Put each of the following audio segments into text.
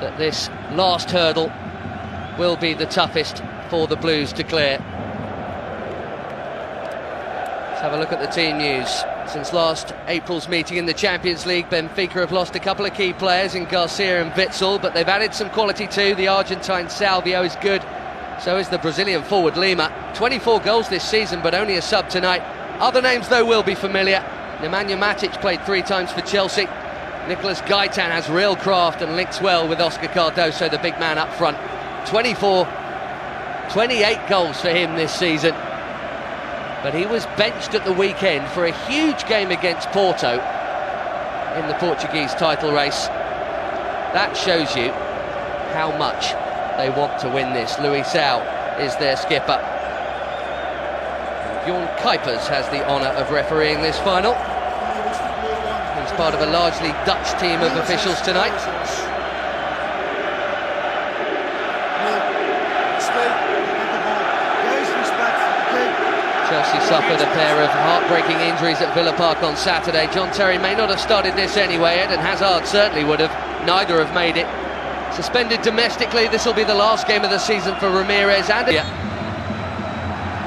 that this last hurdle will be the toughest for the Blues to clear. Let's have a look at the team news. Since last April's meeting in the Champions League, Benfica have lost a couple of key players in Garcia and Witsel, but they've added some quality too. The Argentine Salvio is good, so is the Brazilian forward Lima. 24 goals this season, but only a sub tonight. Other names, though, will be familiar. Nemanja Matic played 3 times for Chelsea. Nicolas Gaitan has real craft and links well with Oscar Cardoso, the big man up front. 28 goals for him this season. But he was benched at the weekend for a huge game against Porto in the Portuguese title race. That shows you how much they want to win this. Luisao is their skipper. Bjorn Kuipers has the honour of refereeing this final. He's part of a largely Dutch team of officials tonight. Chelsea suffered a pair of heartbreaking injuries at Villa Park on Saturday. John Terry may not have started this anyway, Eden Hazard certainly would have. Neither have made it. Suspended domestically, this will be the last game of the season for Ramirez and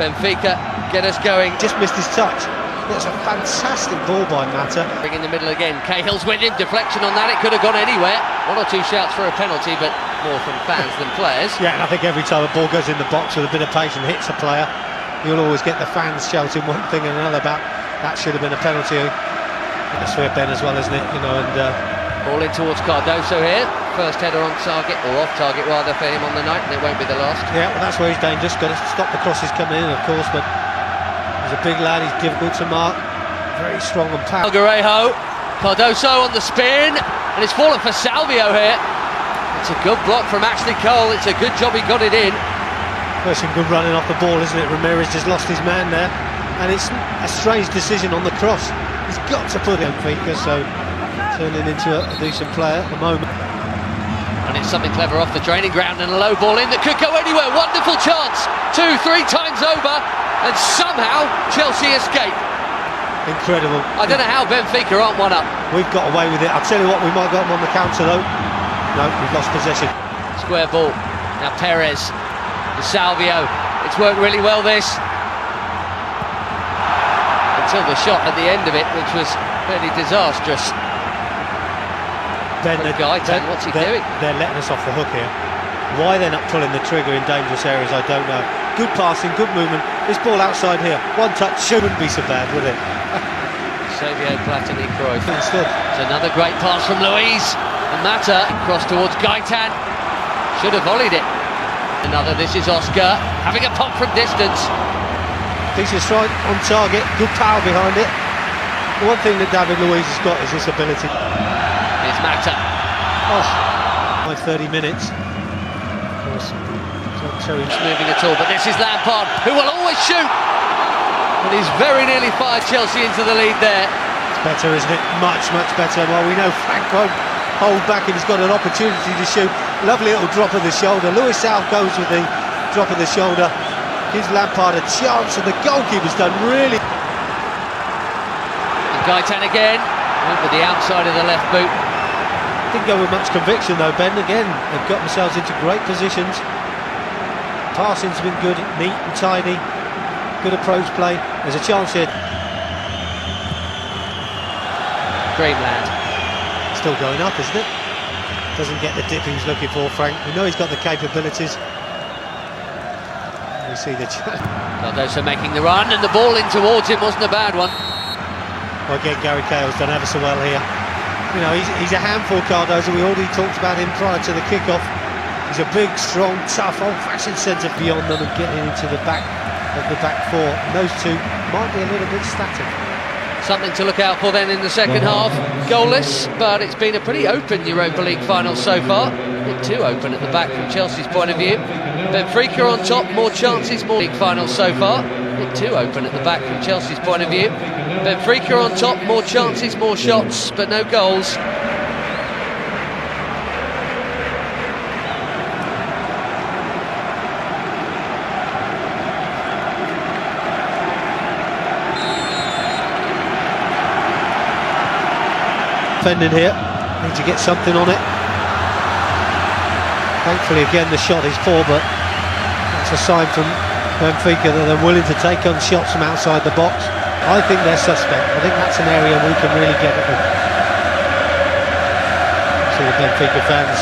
Benfica get us going. Just missed his touch. That's a fantastic ball by Mata. Bring in the middle again, Cahill's with him, deflection on that, it could have gone anywhere. 1 or 2 shouts for a penalty, but more from fans than players. Yeah, and I think every time a ball goes in the box with a bit of pace and hits a player, you'll always get the fans shouting one thing and another about that should have been a penalty. That's for Ben as well, isn't it? You know, and ball in towards Cardoso here. First header on target, or off target rather, for him on the night, and it won't be the last. Yeah, well, that's where he's dangerous. Got to stop the crosses coming in, of course, but he's a big lad. He's difficult to mark. Very strong and powerful. Algarejo, Cardoso on the spin, and it's fallen for Salvio here. It's a good block from Ashley Cole. It's a good job he got it in. There's some good running off the ball, isn't it? Ramirez just lost his man there, and it's a strange decision on the cross. He's got to put it in Benfica, so turning into a decent player at the moment. And it's something clever off the training ground and a low ball in that could go anywhere. Wonderful chance, 2-3 times over, and somehow Chelsea escape. Incredible. I don't know how Benfica aren't one up. We've got away with it. I'll tell you what, we might have got them on the counter though. No, we've lost possession. Square ball. Now Perez. Salvio, it's worked really well this, until the shot at the end of it, which was fairly disastrous. Ben, what's he doing? They're letting us off the hook here. Why they're not pulling the trigger in dangerous areas, I don't know. Good passing, good movement. This ball outside here, one touch shouldn't be so bad, would it? Savio, Platini, Cruyff. Understood. It's another great pass from Luiz, and Mata cross towards Gaitan. Should have volleyed it. Another, this is Oscar, having a pop from distance. Decent strike, on target, good power behind it. The one thing that David Luiz has got is this ability. Here's Mata. Oh, 30 minutes. He's moving at all, but this is Lampard, who will always shoot. And he's very nearly fired Chelsea into the lead there. It's better, isn't it? Much, much better. Well, we know Frank won't hold back and he's got an opportunity to shoot. Lovely little drop of the shoulder. Luisao goes with the drop of the shoulder. Gives Lampard a chance, and the goalkeeper's done really. And Gaitan again, with the outside of the left boot. Didn't go with much conviction though, Ben. Again, they've got themselves into great positions. Passing's been good, neat and tidy. Good approach play. There's a chance here. Dreamland. Still going up, isn't it? Doesn't get the dip he was looking for, Frank. We know he's got the capabilities. We see the Cardoso making the run, and the ball in towards him wasn't a bad one. Well, again, Gary Cahill's done ever so well here. You know, he's a handful, Cardoso. We already talked about him prior to the kick-off. He's a big, strong, tough, old-fashioned centre beyond them and getting into the back of the back four. And those two might be a little bit static. Something to look out for then in the second half. Goalless, but it's been a pretty open Europa League final so far. A bit too open at the back from Chelsea's point of view. Benfica on top, more chances, more league final so far. A bit too open at the back from Chelsea's point of view. Benfica on top, more chances, more shots, but no goals. Defending here, need to get something on it. Thankfully, again, the shot is poor, but that's a sign from Benfica that they're willing to take on shots from outside the box. I think they're suspect. I think that's an area we can really get at them. See the Benfica fans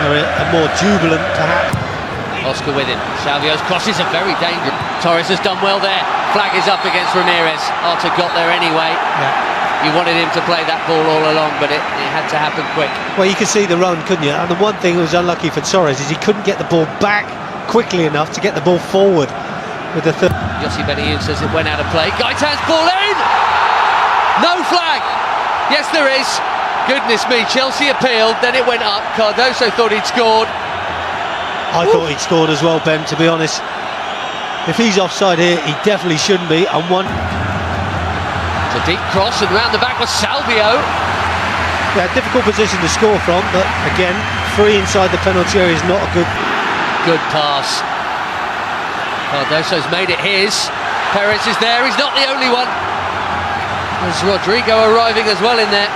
are more jubilant, perhaps. Oscar with him. Salvio's crosses are very dangerous. Torres has done well there. Flag is up against Ramirez. Arta got there anyway. Yeah. You wanted him to play that ball all along, but it had to happen quick. Well, you could see the run, couldn't you? And the one thing that was unlucky for Torres is he couldn't get the ball back quickly enough to get the ball forward with the third. Yossi Benayoun says it went out of play. Gaitan's ball in! No flag! Yes, there is. Goodness me, Chelsea appealed, then it went up. Cardoso thought he'd scored. I thought he'd scored as well, Ben, to be honest. If he's offside here, he definitely shouldn't be. And one. It's a deep cross, and round the back was Salvio. Yeah, difficult position to score from, but again, free inside the penalty area is not a good pass. Cardoso's made it his. Perez is there, he's not the only one. There's Rodrigo arriving as well in there.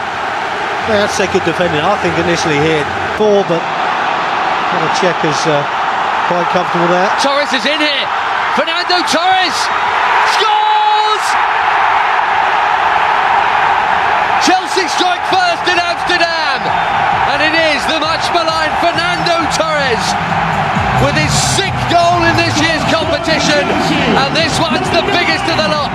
Yeah, that's a good defending. I think initially here, but check is quite comfortable there. Torres is in here. Fernando Torres scores! Chelsea strike first in Amsterdam, and it is the much maligned Fernando Torres with his 6th goal in this year's competition, and this one's the biggest of the lot.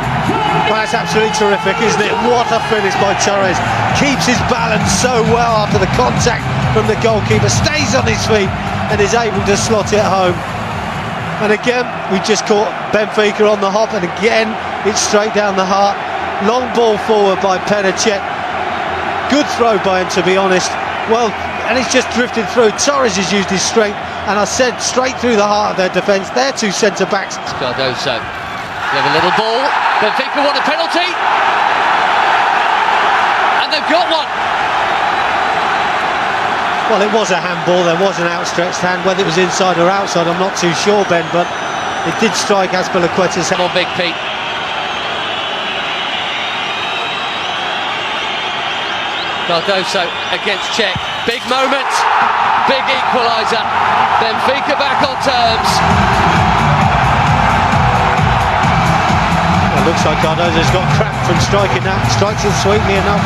Well, that's absolutely terrific, isn't it? What a finish by Torres. Keeps his balance so well after the contact from the goalkeeper, stays on his feet and is able to slot it home. And again, we just caught Benfica on the hop, and again it's straight down the heart. Long ball forward by Penachet. Good throw by him, to be honest. Well, and he's just drifted through. Torres has used his strength, and I said straight through the heart of their defence. Their two centre-backs. Cardoso. They have a little ball. Benfica want a penalty. And they've got one. Well, it was a handball. There was an outstretched hand. Whether it was inside or outside, I'm not too sure, Ben, but it did strike Azpilicueta's head. Come on, Big Pete. Cardoso against Czech. Big moment. Big equaliser. Benfica back on terms. It looks like Cardoso's got cracked from striking that. Strikes it sweetly enough.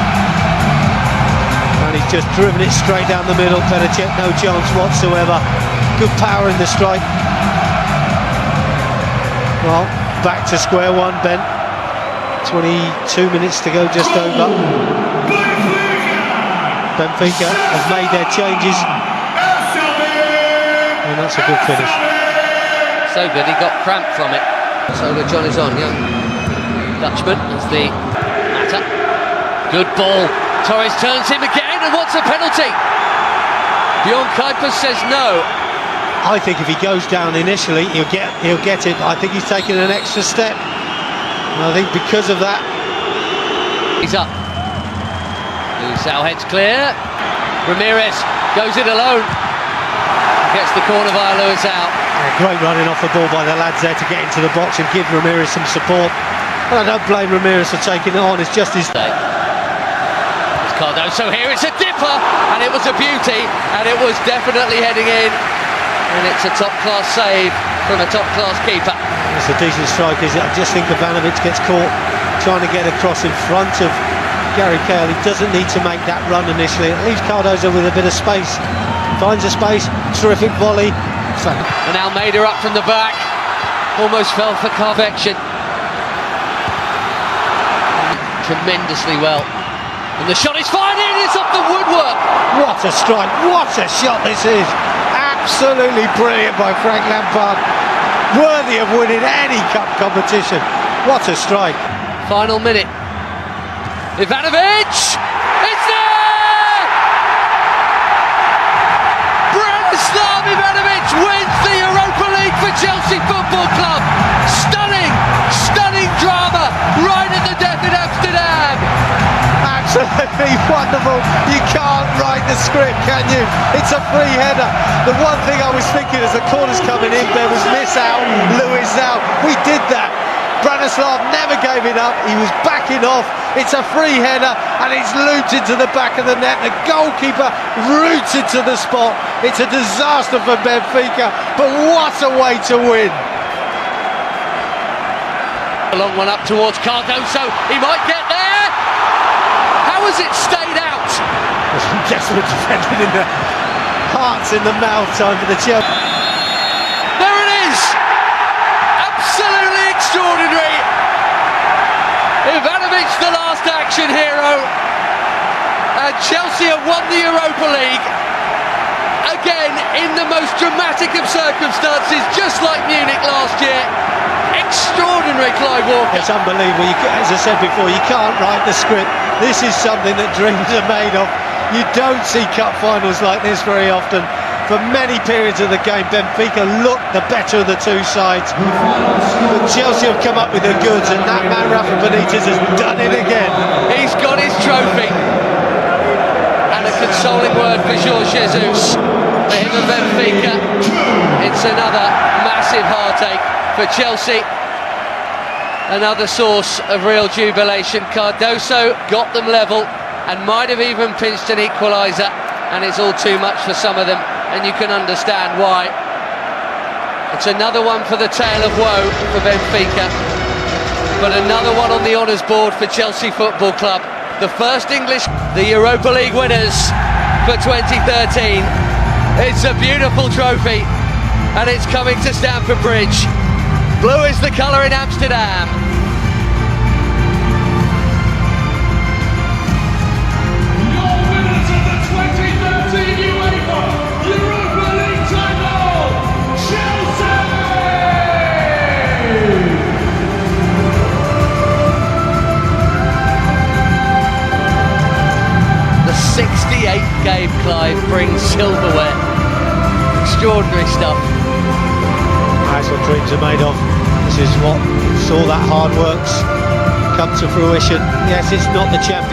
And he's just driven it straight down the middle. Penachet, no chance whatsoever. Good power in the strike. Well, back to square one, Ben. 22 minutes to go, just over. Benfica have made their changes. And that's a good finish. So good, he got cramped from it. So John is on, young Dutchman as the matter. Good ball. Torres turns him again and wants a penalty. Bjorn Kuipers says no. I think if he goes down initially, he'll get it. I think he's taken an extra step. And I think because of that, he's up. Sal heads clear. Ramirez goes it alone. Gets the corner via Lewis out. Great running off the ball by the lads there to get into the box and give Ramirez some support. And I don't blame Ramirez for taking it on. It's just his day. It's Cardoso here. It's a dipper, and it was a beauty, and it was definitely heading in. And it's a top-class save from a top-class keeper. It's a decent strike, is it? I just think Ivanovic gets caught trying to get across in front of Gary Cahill. He doesn't need to make that run initially. It leaves Cardoso with a bit of space. Finds a space, terrific volley. And Almeida up from the back. Almost fell for perfection. Tremendously well. And the shot is fine in, it's off the woodwork. What a strike, what a shot this is. Absolutely brilliant by Frank Lampard. Worthy of winning any cup competition. What a strike. Final minute. Ivanovic! It's there! Branislav Ivanovic wins the Europa League for Chelsea Football Club. Stunning, stunning drama right at the death in Amsterdam. Absolutely wonderful. You can't write the script, can you? It's a free header. The one thing I was thinking as the corner's coming in, there was miss out, Lewis out. We did that. Branislav never gave it up, he was backing off, it's a free header and it's looped into the back of the net, the goalkeeper roots into the spot. It's a disaster for Benfica, but what a way to win. A long one up towards Cardoso, he might get there! How has it stayed out? Desperate defending in the hearts in the mouth time for the Chelsea. There it is! Absolutely extraordinary! Ivanovic, the last action hero, and Chelsea have won the Europa League again in the most dramatic of circumstances, just like Munich last year. Extraordinary, Clive Walker. It's unbelievable. As I said before, you can't write the script. This is something that dreams are made of. You don't see cup finals like this very often. For many periods of the game, Benfica looked the better of the two sides. But Chelsea have come up with the goods, and that man, Rafa Benitez, has done it again. He's got his trophy. And a consoling word for Jorge Jesus. For him and Benfica, it's another massive heartache. For Chelsea, another source of real jubilation. Cardoso got them level and might have even pinched an equaliser, and it's all too much for some of them, and you can understand why. It's another one for the tale of woe for Benfica, but another one on the honours board for Chelsea Football Club. The first English, the Europa League winners for 2013. It's a beautiful trophy, and it's coming to Stamford Bridge. Blue is the colour in Amsterdam. Your winners of the 2013 UEFA Europa League title, Chelsea! The 68th game, Clive, brings silverware. Extraordinary stuff. That's what dreams are made of. This is what saw that hard work's come to fruition. Yes, it's not the champion.